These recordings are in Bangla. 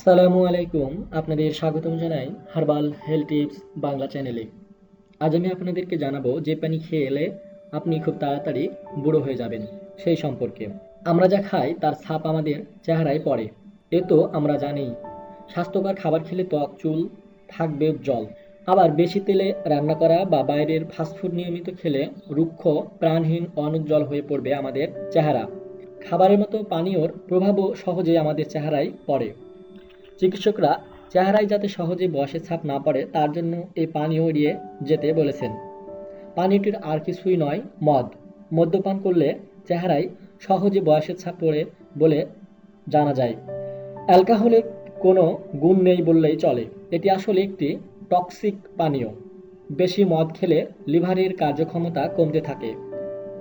আসসালামু আলাইকুম। আপনাদের স্বাগতম জানাই হার্বাল হেলথ টিপস বাংলা চ্যানেলে। আজ আমি আপনাদেরকে জানাবো যে পানি খেলে আপনি খুব তাড়াতাড়ি বুড়ো হয়ে যাবেন সেই সম্পর্কে। আমরা যা খাই তার ছাপ আমাদের চেহারায় পড়ে, এ তো আমরা জানি। স্বাস্থ্যকর খাবার খেলে ত্বক চুল থাকবে উজ্জ্বল, আবার বেশি তেলে রান্না করা বা বাইরের ফাস্টফুড নিয়মিত খেলে রুক্ষ প্রাণহীন অনুজ্জ্বল হয়ে পড়বে আমাদের চেহারা। খাবারের মতো পানীয়র প্রভাবও সহজে আমাদের চেহারায় পড়ে। চিকিৎসকরা চেহারায় যাতে সহজে বয়সের ছাপ না পড়ে তার জন্য এই পানীয় এড়িয়ে যেতে বলেছেন। পানীয়টির আর কিছুই নয়, মদ। মদ্যপান করলে চেহারায় সহজে বয়সের ছাপ পড়ে বলে জানা যায়। অ্যালকোহলের কোনো গুণ নেই বললেই চলে। এটি আসলে একটি টক্সিক পানীয়। বেশি মদ খেলে লিভারের কার্যক্ষমতা কমতে থাকে,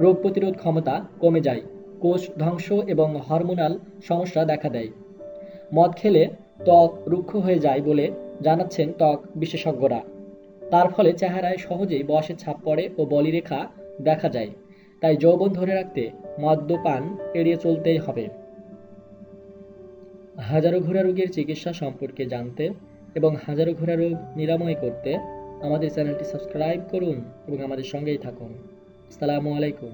রোগ প্রতিরোধ ক্ষমতা কমে যায়, কোষ ধ্বংস এবং হরমোনাল সমস্যা দেখা দেয়। মদ খেলে ত্বক রুক্ষ হয়ে যায় বলে জানাচ্ছেন ত্বক বিশেষজ্ঞরা। তার ফলে চেহারায় সহজেই বয়সের ছাপ পড়ে ও বলিরেখা দেখা যায়। তাই যৌবন ধরে রাখতে মদ্যপান এড়িয়ে চলতেই হবে। হাজারো ঘোড়া রোগের চিকিৎসা সম্পর্কে জানতে এবং হাজারো ঘোড়া রোগ নিরাময় করতে আমাদের চ্যানেলটি সাবস্ক্রাইব করুন এবং আমাদের সঙ্গেই থাকুন। আসসালামু আলাইকুম।